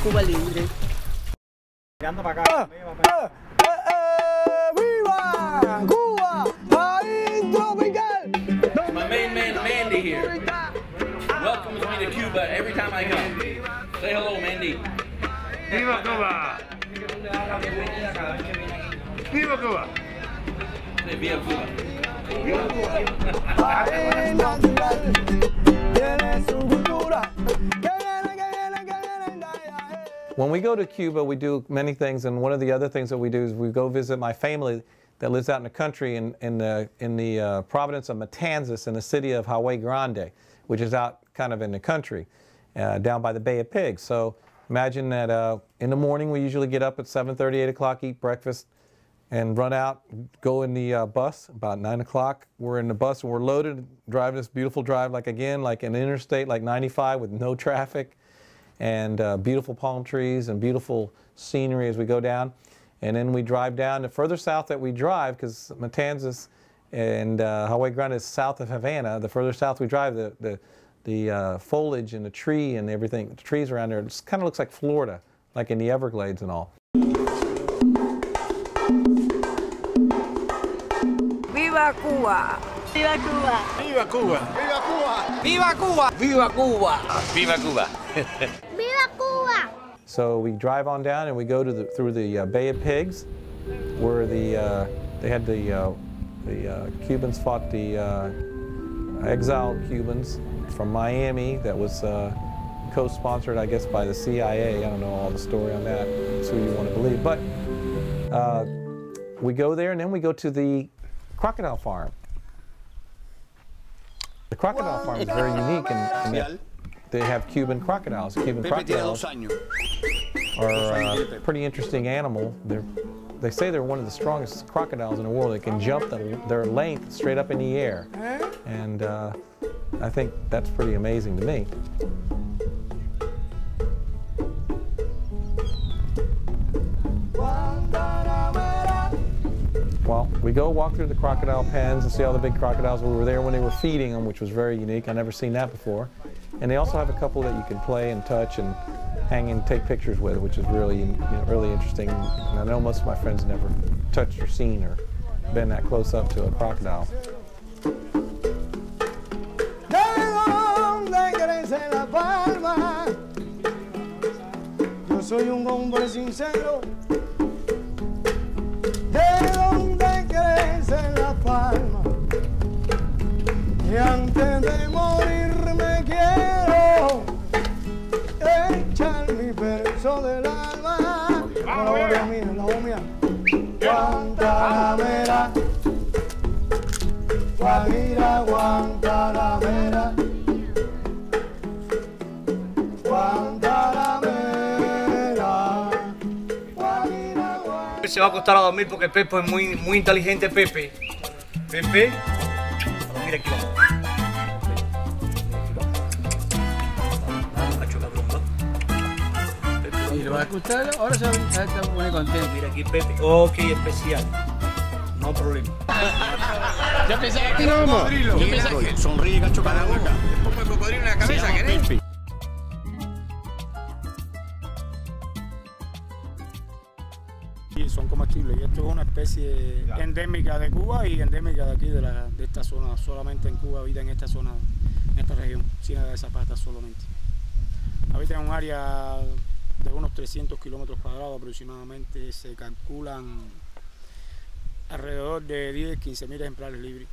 Cuba libre. Viva Cuba, país tropical. My main man Mandy here. Welcomes me to Cuba every time I come. Say hello, Mandy. Viva Cuba. Viva Cuba. Say Viva Cuba. País natural, tiene su cultura. When we go to Cuba, we do many things, and one of the other things that we do is we go visit my family that lives out in the country in the province of Matanzas in the city of Hawaii Grande, which is out kind of in the country, down by the Bay of Pigs. So imagine that in the morning we usually get up at 7:30, 8 o'clock, eat breakfast, and run out, go in the bus. About 9 o'clock, we're in the bus and we're loaded, driving this beautiful drive, like again, like an interstate, like 95 with no traffic, and beautiful palm trees and beautiful scenery as we go down. And then we drive down. The further south that we drive, because Matanzas and Hawaii Grande is south of Havana, the further south we drive, the foliage and the tree and everything, the trees around there, it kind of looks like Florida, like in the Everglades and all. Viva Cuba. Viva Cuba. Viva Cuba. Viva Cuba. Viva Cuba. Viva Cuba. Viva Cuba. Viva Cuba! So we drive on down and we go to through the Bay of Pigs, where they had the Cubans fought the exiled Cubans from Miami. That was co-sponsored, I guess, by the CIA. I don't know all the story on that. It's who you want to believe. But we go there and then we go to the crocodile farm. The crocodile farm is very unique in that they have Cuban crocodiles. Cuban crocodiles are a pretty interesting animal. They say they're one of the strongest crocodiles in the world. They can jump their length straight up in the air. And I think that's pretty amazing to me. Well, we go walk through the crocodile pens and see all the big crocodiles. We were there when they were feeding them, which was very unique. I've never seen that before. And they also have a couple that you can play and touch and hang and take pictures with, which is really, really interesting. And I know most of my friends never touched or seen or been that close up to a crocodile. Yo soy un hombre sincero. De donde crece la palma. Y antes de morir me quiero echar mi verso del alma. La obra mía, la obra mía. Guantanamera, Guajira, Guantanamera, Guantanamera, Guajira, Guantanamera. Se va a acostar a dormir porque Pepe es muy inteligente, Pepe. Pepe. Mira aquí vamos. Y lo va a escuchar, ahora se va a poner contento. Mira aquí, Pepe. Ok, especial. No problema. Yo pensaba que era un cocodrilo. Yo pensaba que sonríe, gacho, para la boca. un poco de cocodrilo en la cabeza, ¿querés? Y son comestibles. Y esto es una especie endémica de Cuba y endémica de aquí, de esta zona. Solamente en Cuba habita en esta zona, en esta región, Ciénaga de Zapata solamente. Habita en un área de unos 300 kilómetros cuadrados aproximadamente. Se calculan alrededor de 10-15 mil ejemplares libres.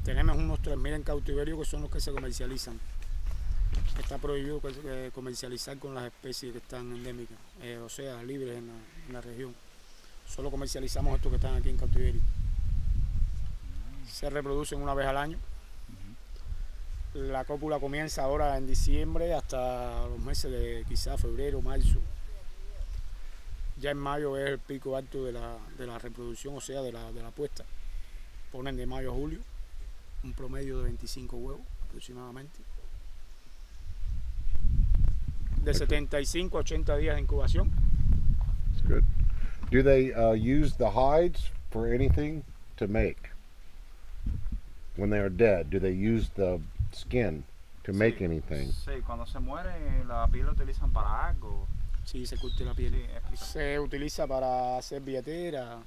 Tenemos unos 3.000 en cautiverio que son los que se comercializan. Está prohibido comercializar con las especies que están endémicas, o sea, libres en la región. Solo comercializamos estos que están aquí en cautiverio. Se reproducen una vez al año. La cópula comienza ahora en diciembre hasta los meses de quizá febrero, marzo. Ya en mayo es el pico alto de la reproducción, o sea, de la puesta. Ponen de mayo a julio un promedio de 25 huevos aproximadamente. De 75 a 80 días de incubación. That's good. Do they use the hides for anything to make? When they are dead, do they use the skin? to make anything. Sí, cuando se muere la piel la utilizan para algo. Sí, se curte la piel. Sí, se utiliza para hacer billetera,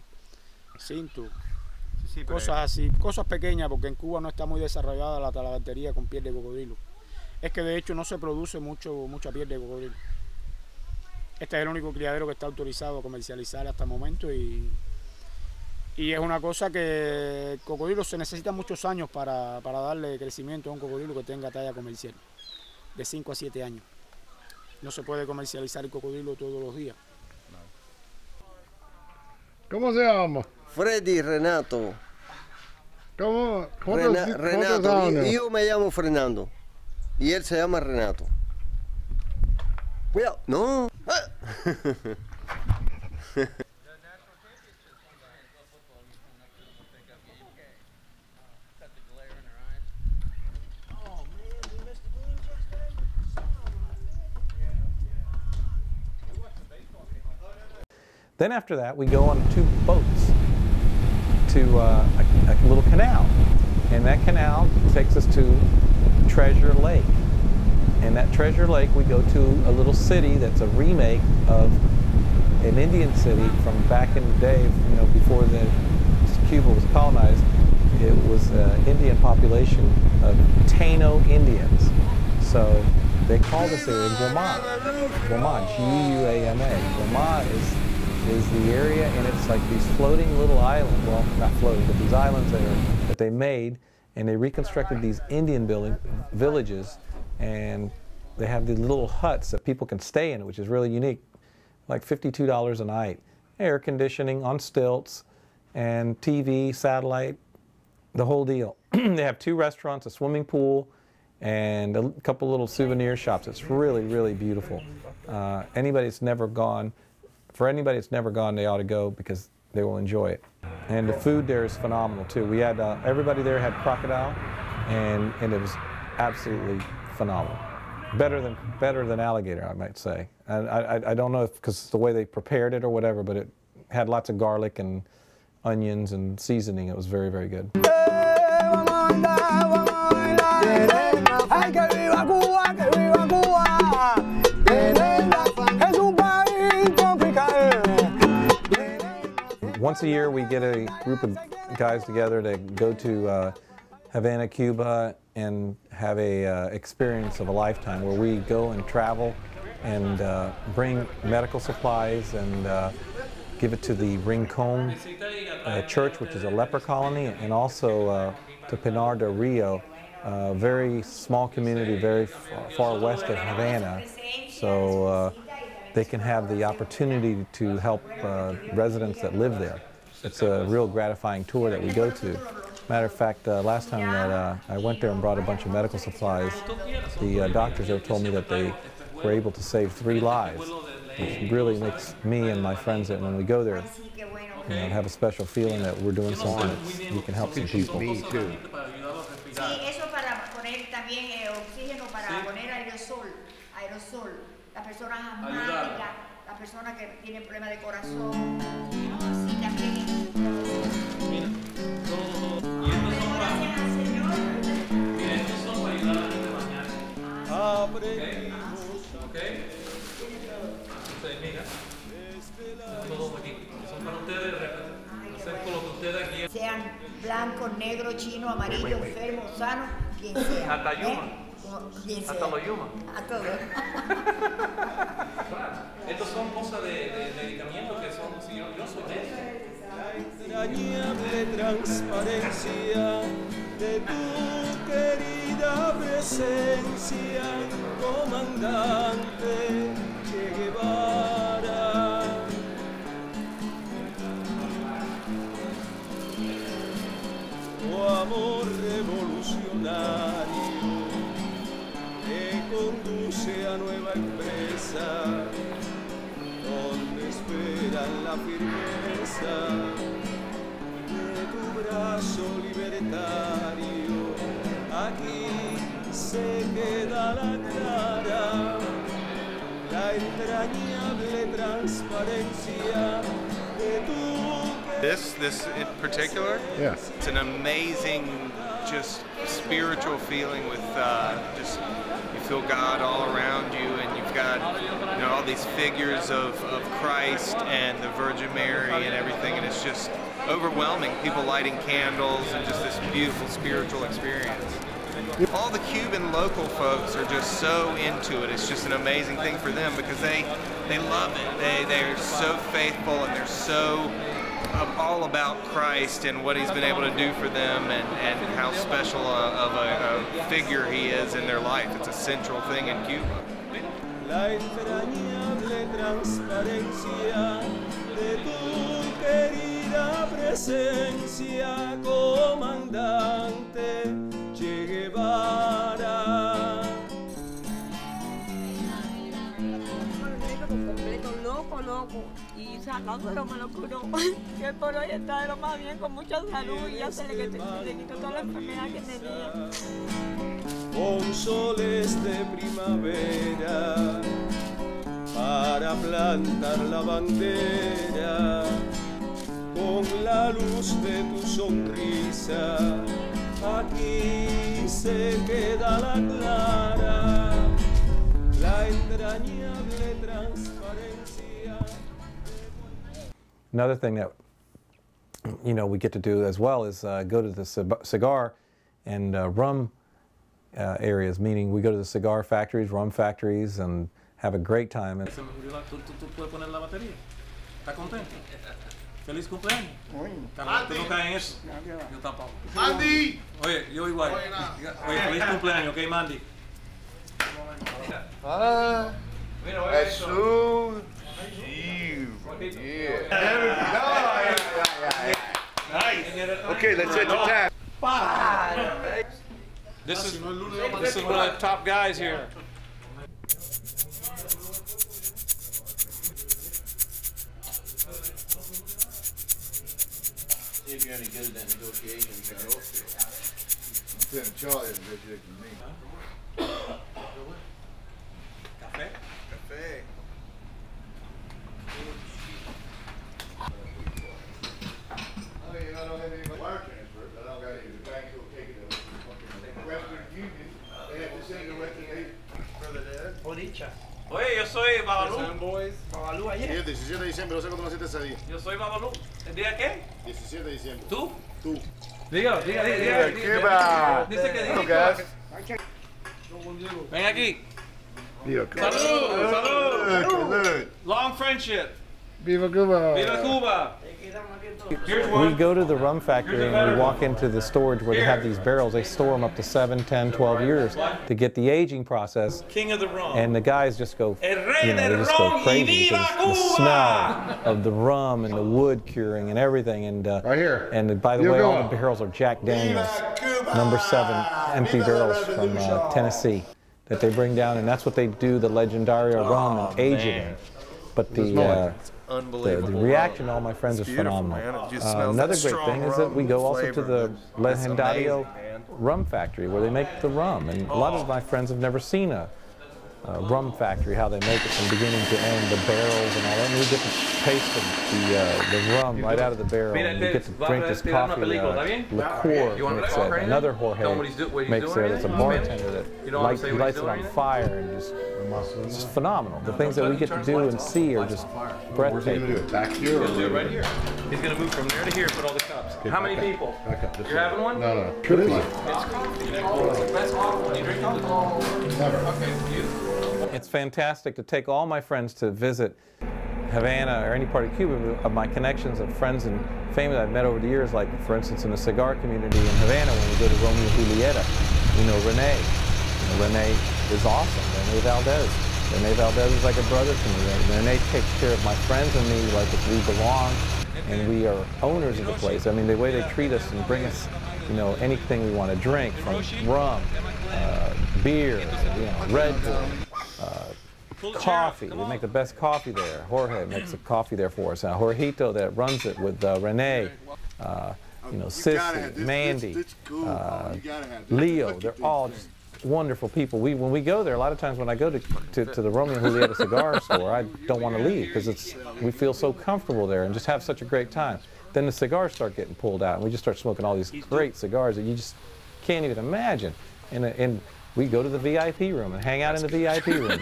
cinto, sí, cosas así, cosas pequeñas, porque en Cuba no está muy desarrollada la talabartería con piel de cocodrilo. Es que de hecho no se produce mucha piel de cocodrilo. Este es el único criadero que está autorizado a comercializar hasta el momento y es una cosa que el cocodrilo se necesita muchos años para darle crecimiento a un cocodrilo que tenga talla comercial, de 5 a 7 años. No se puede comercializar el cocodrilo todos los días. ¿Cómo se llama? Freddy Renato. ¿Cómo? Renato. Yo me llamo Fernando. Y él se llama Renato. Cuidado. No. Then after that, we go on 2 boats to a little canal. And that canal takes us to Treasure Lake. And that Treasure Lake, we go to a little city that's a remake of an Indian city from back in the day, you know, before Cuba was colonized. It was an Indian population of Taino Indians. So they call this area Guamá. Guamá, G-U-A-M-A. Guamá is the area, and it's like these floating little islands, well, not floating, but these islands that they made, and they reconstructed these Indian villages, and they have these little huts that people can stay in, which is really unique, like $52 a night. Air conditioning on stilts, and TV, satellite, the whole deal. They have 2 restaurants, a swimming pool, and a couple little souvenir shops. It's really, really beautiful. Anybody that's never gone, they ought to go because they will enjoy it. And the food there is phenomenal too. We had, everybody there had Crocodile, and it was absolutely phenomenal. Better than alligator, I might say. And I don't know if because the way they prepared it or whatever, but it had lots of garlic and onions and seasoning. It was very, very good. Once a year, we get a group of guys together to go to Havana, Cuba, and have a experience of a lifetime where we go and travel and bring medical supplies and give it to the Rincon church, which is a leper colony, and also to Pinar del Rio, a very small community very far west of Havana. So they can have the opportunity to help residents that live there. It's a real gratifying tour that we go to. Matter of fact, last time that I went there and brought a bunch of medical supplies, the doctors there told me that they were able to save 3 lives, which really makes me and my friends that when we go there, you know, have a special feeling that we're doing something that we can help some people. Me too. Sí, eso para poner también oxígeno para poner aerosol. Las personas asmáticas, las personas que tienen problemas de corazón. Sí, también. Mira, gracias al Señor. Mira, estos son para ayudar a la gente a bañarse. ¿Ok? Entonces, mira, estos 2 aquí, que son para ustedes, hacer con lo que ustedes aquí. Sean blancos, negros, chinos, amarillos, enfermos, sanos, quien sea. Hasta Yuma. Hasta los Yuma. A todos. Estos son cosas de medicamentos que son, si yo soy médico. La entrañable transparencia de tu querida presencia, comandante Che Guevara. Tu amor revolucionario conduce a nueva empresa, donde esperan la firmeza de tu brazo libertario. Aquí se queda la clara, la entrañable transparencia de tu. This in particular, yeah, it's an amazing just spiritual feeling with just, you feel God all around you, and you've got, you know, all these figures of Christ and the Virgin Mary and everything, and it's just overwhelming. People lighting candles and just this beautiful spiritual experience. All the Cuban local folks are just so into it. It's just an amazing thing for them because they love it. They're so faithful, and they're so all about Christ and what he's been able to do for them, and how special of a figure he is in their life. It's a central thing in Cuba. La entrañable transparencia de tu querida presencia, comandante Che Guevara. Loco y sacado, pero me lo curó. Que por hoy está de lo más bien, con mucha salud, y ya se le quitó toda la enfermedad que tenía. Con soles de primavera para plantar la bandera, con la luz de tu sonrisa, aquí se queda la clara, la entrañable transparencia. Another thing that, you know, we get to do as well is go to the cigar and rum areas, meaning we go to the cigar factories, rum factories, and have a great time. And ¿Tú puedes poner la batería? ¿Estás contento? ¡Feliz cumpleaños! ¿Tú no caes en eso? Yo tampoco. ¡Mandy! Oye, yo igual. Oye, feliz cumpleaños, ¿ok, Mandy? Ah, Jesús. Okay, let's hit the tap. This is one of the top guys here. See if you're any good at that negotiation. I'm Charlie is negotiating me. Café? Café. I don't have any wire transfers. I don't got any. The banks will take it to Western Union. They have to send directly for the dead. Bonicha. Oye, yo soy Babalú. Babalú ayer. Sí, el 17 de diciembre, no sé cómo naciste ese día. Yo soy Babalú. ¿El día qué? 17 de diciembre. ¿Tú? Tú. Diga. Cuba. Dice que diga. Ven aquí. Viva Cuba. Salud. Long friendship. Viva Cuba. Viva Cuba. we go to the rum factory and we walk into the storage where they have these barrels. They store them up to 7, 10, 12 years to get the aging process. King of the rum. And the guys just go, you know, they just go crazy because the smell of the rum and the wood curing and everything. And right here. And by the way, all the barrels are Jack Daniels, number 7 empty barrels from Tennessee that they bring down, and that's what they do the Legendario rum and age it in. But the reaction to all my friends is phenomenal. Another great thing is that we go also to the Legendario rum factory where they make the rum, and a lot of my friends have never seen a rum factory, how they make it from beginning to end, the barrels and all that. And we get to taste the rum right out of the barrel, and you get to drink this coffee liqueur mix that another Jorge makes there. That's a bartender that lights it on fire, and just it's just phenomenal. The things that we get to do and see are just breathtaking. We're going to do it back here. He'll do it right here. He's going to move from there to here, put all the cups. How many people? You're having one? No. It's coffee. That's awful. You drink coffee? Never. Okay, beautiful. It's fantastic to take all my friends to visit Havana or any part of Cuba of my connections of friends and family I've met over the years, like for instance in the cigar community in Havana when we go to Romeo and Julieta. You know Rene. Rene is awesome. Rene Valdez. Rene Valdez is like a brother to me. Rene takes care of my friends and me like if we belong, and we are owners of the place. I mean, the way they treat us and bring us, you know, anything we want to drink, from rum, beer, you know, Red Bull, coffee. We make the best coffee there. Jorge makes the coffee there for us. Jorgito that runs it with Rene, you know, Sissy, Mandy, Leo. They're all just wonderful people. When we go there, a lot of times when I go to the Romeo and Julieta cigar store, I don't want to leave because we feel so comfortable there and just have such a great time. Then the cigars start getting pulled out, and we just start smoking all these great cigars that you just can't even imagine. And we go to the VIP room and hang out in the VIP room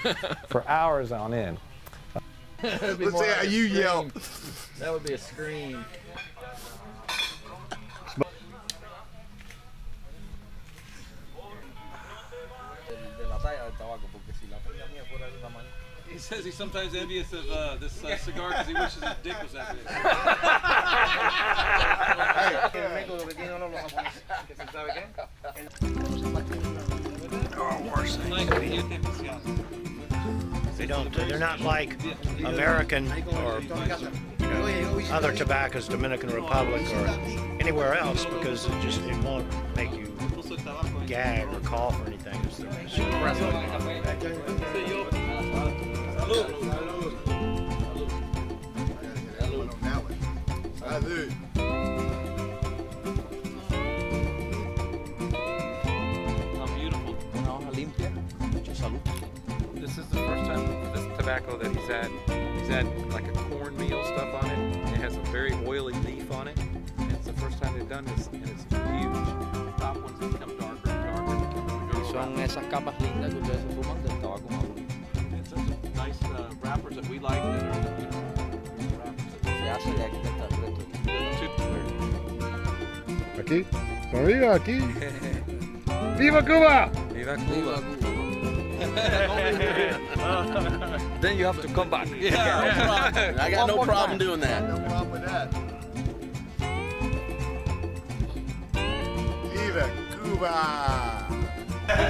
for hours on end. Let's see how you yell. That would be a scream. He says he's sometimes envious of this cigar because he wishes his dick was that big. They're not like American or other tobaccos, Dominican Republic or anywhere else, because it won't make you gag or cough or anything. This is the first time this tobacco that he's had like a cornmeal stuff on it. It has a very oily leaf on it. And it's the first time they've done this, and it's huge. The top ones become darker and darker. Son esas capas lindas que ustedes se fuman del tabaco maduro. It's such nice wrappers that we like that are, Se hace de aquí hasta el resto. Aquí, arriba, aquí. Viva Cuba! Viva Cuba. Then you have to come back. Yeah, I got no problem doing that. No problem with that. Viva Cuba!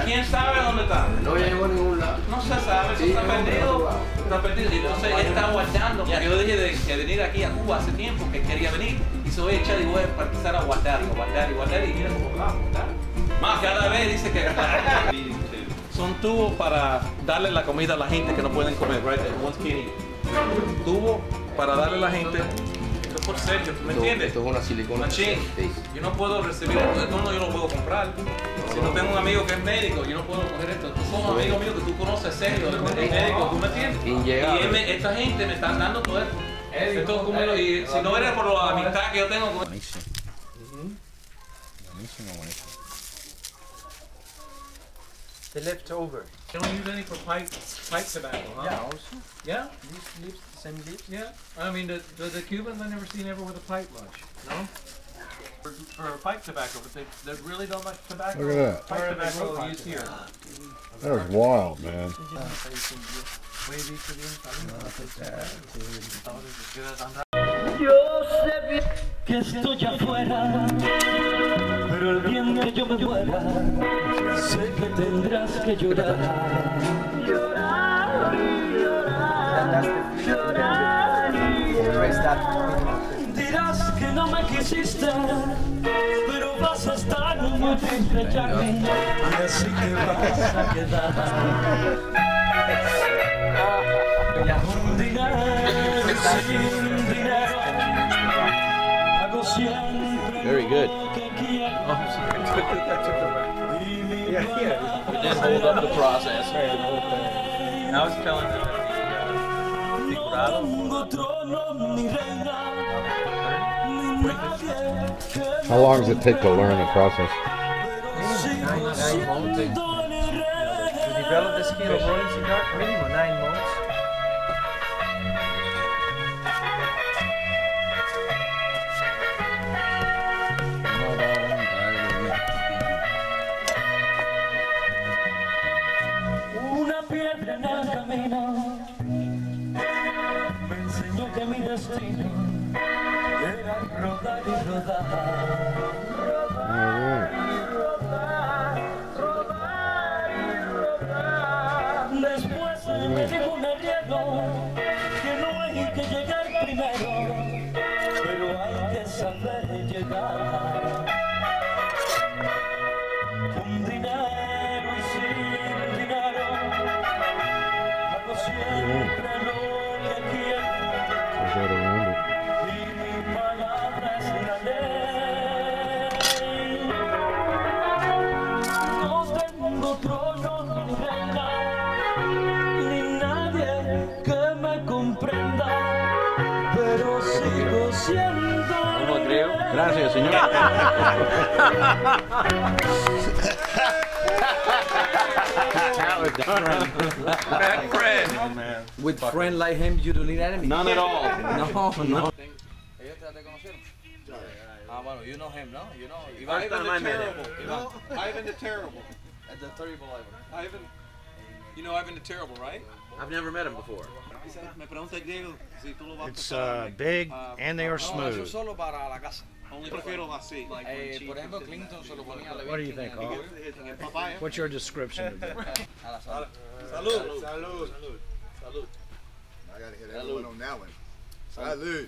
¿Quién sabe dónde está? No llego a ningún lado. No se sabe, eso está perdido. Está perdido. Entonces él está guardando. Yo dije de venir aquí a Cuba hace tiempo que quería venir. Y se voy a echar y voy a empezar a guardar y guardar y guardar. Y mira cómo vamos, ¿verdad? Más cada vez dice que son tubos para darle la comida a la gente que no pueden comer, right? One skinny. Tubo para darle a la gente. Esto es por serio, ¿me entiendes? Esto es una silicona. Machín. Yo no puedo recibir esto, yo no lo puedo comprar. Si no tengo un amigo que es médico, yo no puedo coger esto. Estos son amigos míos que tú conoces serio, el médico, ¿tú me entiendes? Y esta gente me está dando todo esto. Esto es como, y si no era por la amistad que yo tengo con... Buenísimo. Buenísimo, buenísimo. The leftover. You don't use any for pipe tobacco, huh? Yeah, also. Yeah? These leaves, the same leaves? Yeah. I mean, the Cubans I never seen ever with a pipe much. No? For pipe tobacco, but they really don't much tobacco. Look at that. Pipe tobacco used here. That was wild, man. Yo sé bien que estoy afuera, pero el día que yo me muera, sé que tendrás que llorar. Llorar, llorar, llorar. Dirás que no me quisiste, pero vas a estar muy triste, Jackie, y así te vas a quedar. Con dinero, sin dinero, hago siempre Very good. lo que quiero. Oh, sorry. Yeah. We did hold up the process. I was telling them that How long does it take to learn the process? 9 months. To develop the skill of rolling cigar, minimum 9 months. Una piedra en el camino me enseñó que mi destino era rodar y rodar. Rodar y rodar, rodar y rodar. Después me dijo un arriero que no hay que llegar primero, pero hay que saber llegar. Con dinero y sin dinero, hago siempre lo que quiero. Y mi palabra es la ley. No tengo trono ni reina, ni nadie que me comprenda, pero sigo siendo creo. Gracias, señor. Bad friend. With friend like him, you don't need enemies. None at all. No. ¿Ellos te conocieron? Ah, bueno, you know him, no? You know Ivan the Terrible. No, Ivan the Terrible. At the terrible Ivan. Ivan, you know Ivan the Terrible, right? I've never met him before. It's big and they are smooth. Solo para la casa. Por ejemplo, Clinton se lo ponía a What do you think, Carl? What's your description of it? Salud. Salud. Salud. Salud. I gotta hit everyone on that one. Salud.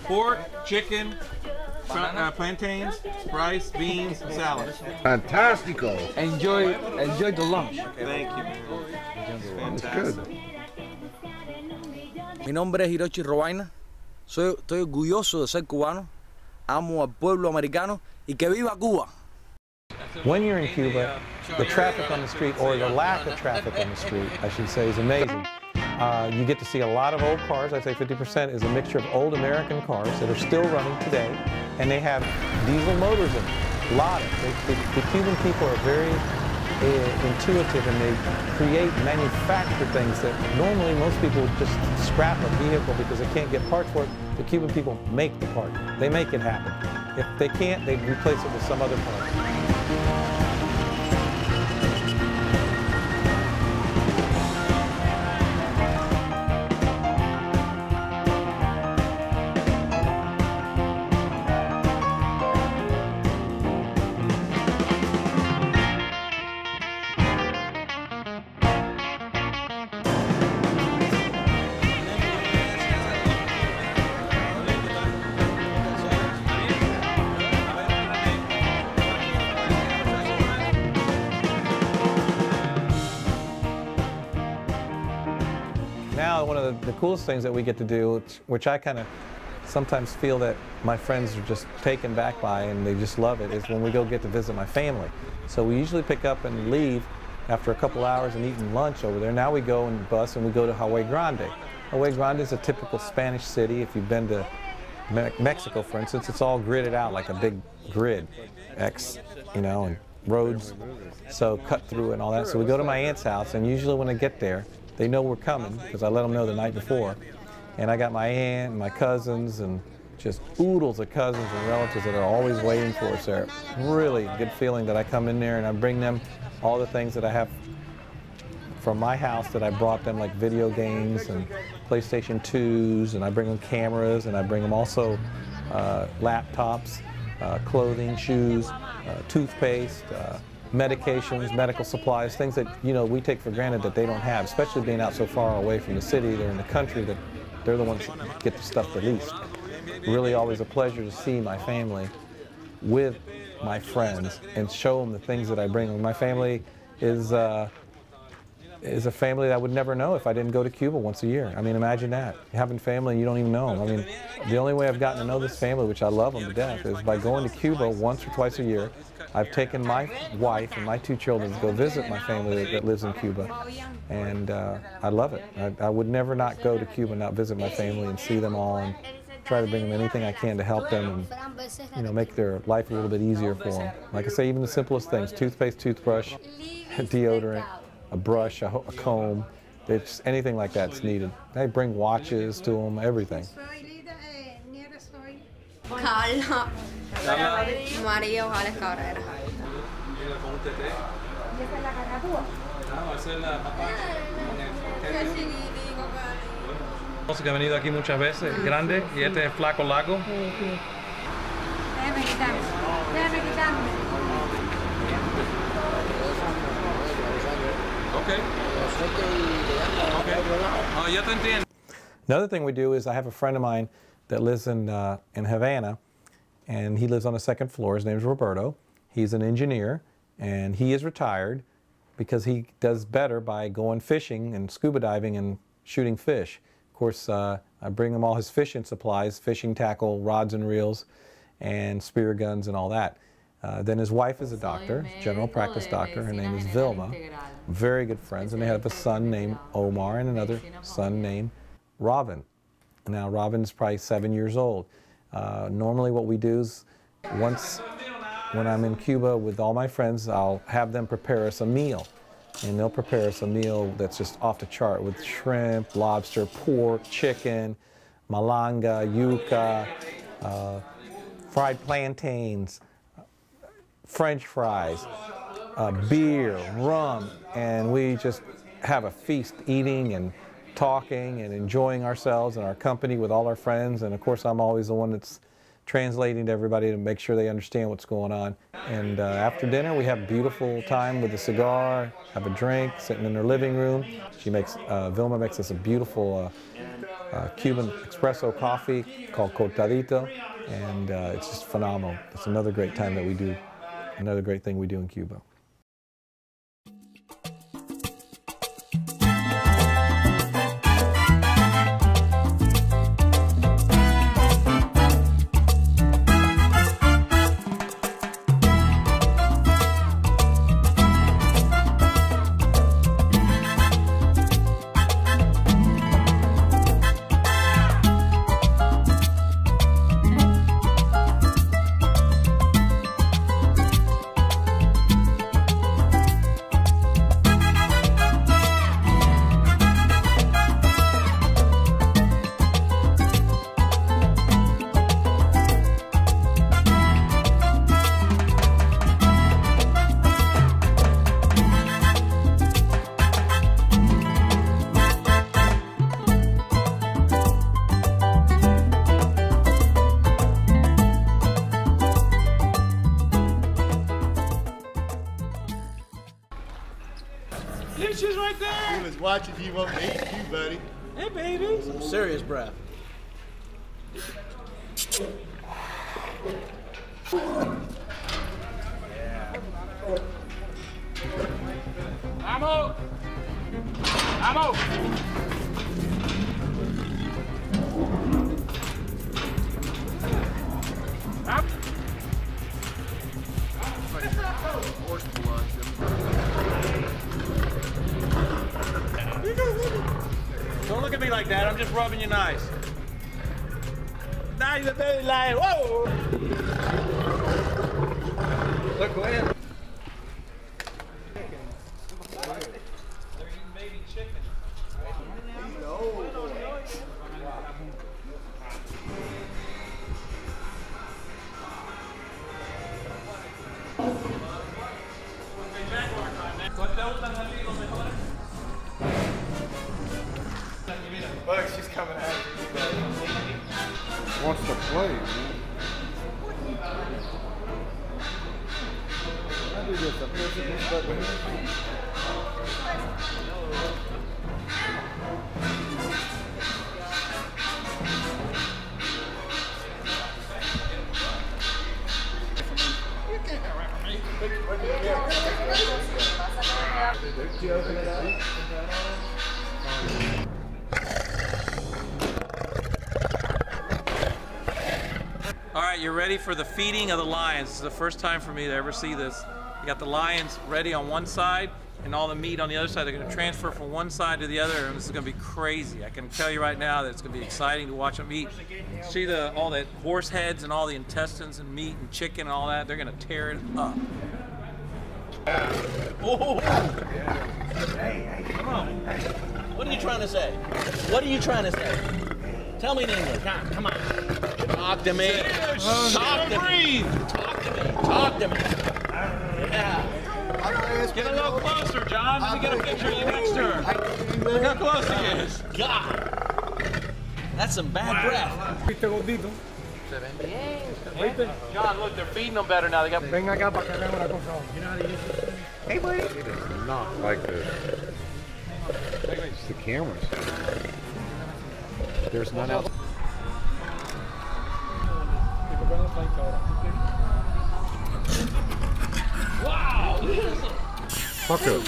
Pork, chicken, plantains, rice, beans, and salad. Fantastico. Enjoy the lunch. Thank you. It's good. Mi nombre es Hiroshi Robaina. Estoy orgulloso de ser cubano. Amo al pueblo americano y que viva Cuba. When you're in Cuba, the traffic on the street, or the lack of traffic on the street, I should say, is amazing. You get to see a lot of old cars. I'd say 50% is a mixture of old American cars that are still running today, and they have diesel motors in them. A lot of it. The Cuban people are very intuitive, and they create, manufacture things that normally most people would just scrap a vehicle because they can't get parts for it. The Cuban people make the part. They make it happen. If they can't, they replace it with some other part. Now, one of the coolest things that we get to do, which I kind of sometimes feel that my friends are just taken back by and they just love it, is when we go get to visit my family. So we usually pick up and leave after a couple hours and eating lunch over there. Now we go in the bus and we go to Hawaii Grande. Hawaii Grande is a typical Spanish city. If you've been to Mexico, for instance, it's all gridded out like a big grid, X, you know, and roads, so cut through and all that. So we go to my aunt's house, and usually when I get there, they know we're coming because I let them know the night before. And I got my aunt and my cousins and just oodles of cousins and relatives that are always waiting for us there. Really good feeling that I come in there and I bring them all the things that I have from my house that I brought them, like video games and PlayStation 2s, and I bring them cameras, and I bring them also laptops, clothing, shoes, toothpaste, medications, medical supplies, things that, you know, we take for granted that they don't have, especially being out so far away from the city. They're in the country, that they're the ones that get the stuff the least. Really always a pleasure to see my family with my friends and show them the things that I bring them. My family is a family that I would never know if I didn't go to Cuba once a year. I mean, imagine that. Having family and you don't even know them. I mean, the only way I've gotten to know this family, which I love them to death, is by going to Cuba once or twice a year. I've taken my wife and my 2 children to go visit my family that lives in Cuba, and I love it. I would never not go to Cuba and not visit my family and see them all and try to bring them anything I can to help them and, you know, make their life a little bit easier for them. Like I say, even the simplest things, toothpaste, toothbrush, deodorant, a brush, a comb, it's anything like that's needed. I bring watches to them, everything. Carla. María Ojales Cabrera. Que ha venido aquí muchas veces, grande, y este es Flaco Lago. Déjame quitarme. Okay. Oh, ya te entiendo. Another thing we do is I have a friend of mine that lives in Havana, and he lives on the 2nd floor. His name is Roberto. He's an engineer, and he is retired, because he does better by going fishing and scuba diving and shooting fish. Of course, I bring him all his fishing supplies, fishing tackle, rods and reels, and spear guns and all that. Then his wife is a doctor, general practice doctor. Her name is Vilma. Very good friends, and they have a son named Omar and another son named Robin. Now, Robin's probably 7 years old. Normally what we do is once when I'm in Cuba with all my friends, I'll have them prepare us a meal. And they'll prepare us a meal that's just off the chart with shrimp, lobster, pork, chicken, malanga, yuca, fried plantains, French fries, beer, rum, and we just have a feast eating and talking and enjoying ourselves and our company with all our friends. And of course, I'm always the one that's translating to everybody to make sure they understand what's going on. And after dinner, we have a beautiful time with a cigar, have a drink, sitting in their living room. She makes, Vilma makes us a beautiful Cuban espresso coffee called Cortadito, and it's just phenomenal. It's another great time that we do, another great thing we do in Cuba. She's right there. He was watching you want to eat you, buddy. Hey, baby. Some serious breath. Yeah. Ammo! Ammo! Don't look at me like that. I'm just rubbing you nice. Now you're very lying. Whoa! Look, go ahead. Maybe chicken. Look, she's coming at you. Wants to play, man. I do this. I push this button. You can't go right for me. Did you open it up? All right, you're ready for the feeding of the lions. This is the first time for me to ever see this. You got the lions ready on one side and all the meat on the other side. They're going to transfer from one side to the other, and this is going to be crazy. I can tell you right now that it's going to be exciting to watch them eat. See all that horse heads and all the intestines and meat and chicken and all that. They're going to tear it up. Oh. Hey, come on. What are you trying to say? What are you trying to say? Tell me in English. Come on. Talk to me. Talk to me. Talk to me. Talk to me. Yeah. Get a little closer, John. Let me get a picture of you next to her. Look how close he is. God. That's some bad breath. John, look, they're feeding them better now. They got. You know how to use it? Hey, buddy. It is not like this. It's the cameras. There's none else. Wow! Paco. Hey,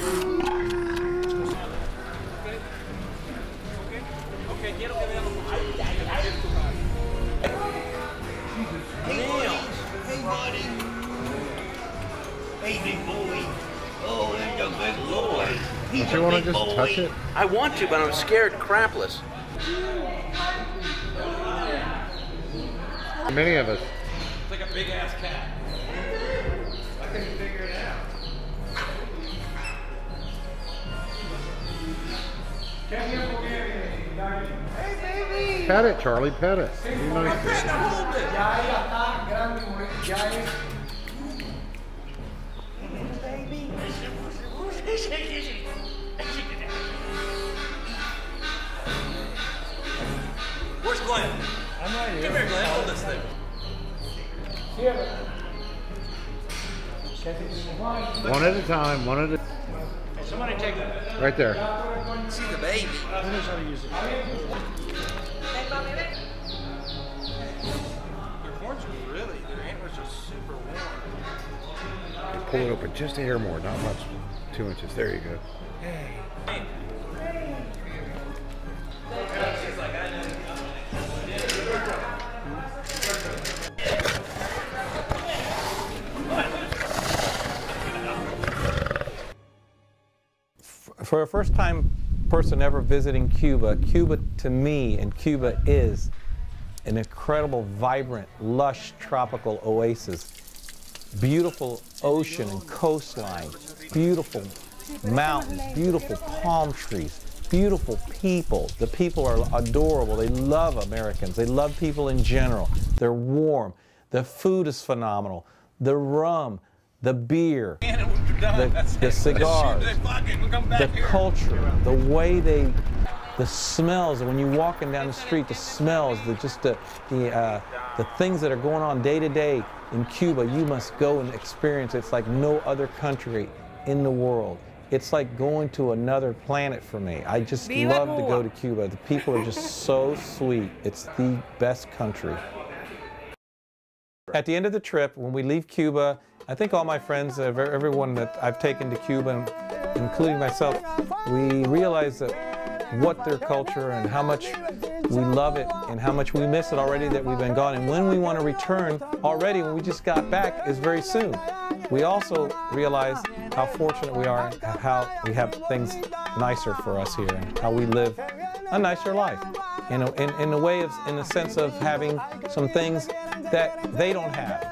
buddy. Hey, big boy. Oh, there's a big boy. Don't you want to just touch it? I want to, but I'm scared crapless. Many of us. It's like a big ass cat. I couldn't figure it out. Hey, baby! Pet it, Charlie, pet it. Be nice to it. Where's Glenn? I'm right here. Come here, Glenn. Hold this thing. One at a time, one at a time. Hey, somebody take that. Right there. See the baby. Who knows how to use it? Their horns are really, their antlers are super warm. Pull it open just a hair more, not much. 2 inches. There you go. For a first-time person ever visiting Cuba, Cuba to me, and Cuba is an incredible, vibrant, lush, tropical oasis. Beautiful ocean and coastline, beautiful mountains, beautiful palm trees, beautiful people. The people are adorable. They love Americans. They love people in general. They're warm. The food is phenomenal. The rum, the beer, the cigars, the culture, the way the smells. When you're walking down the street, the smells, the things that are going on day to day in Cuba, you must go and experience. It's like no other country in the world. It's like going to another planet for me. I just love to go to Cuba. The people are just so sweet. It's the best country. At the end of the trip, when we leave Cuba, I think all my friends, everyone that I've taken to Cuba, including myself, we realize that what their culture and how much we love it and how much we miss it already that we've been gone. And when we want to return already, when we just got back, is very soon. We also realize how fortunate we are and how we have things nicer for us here and how we live a nicer life. In a way of, in the sense of having some things that they don't have.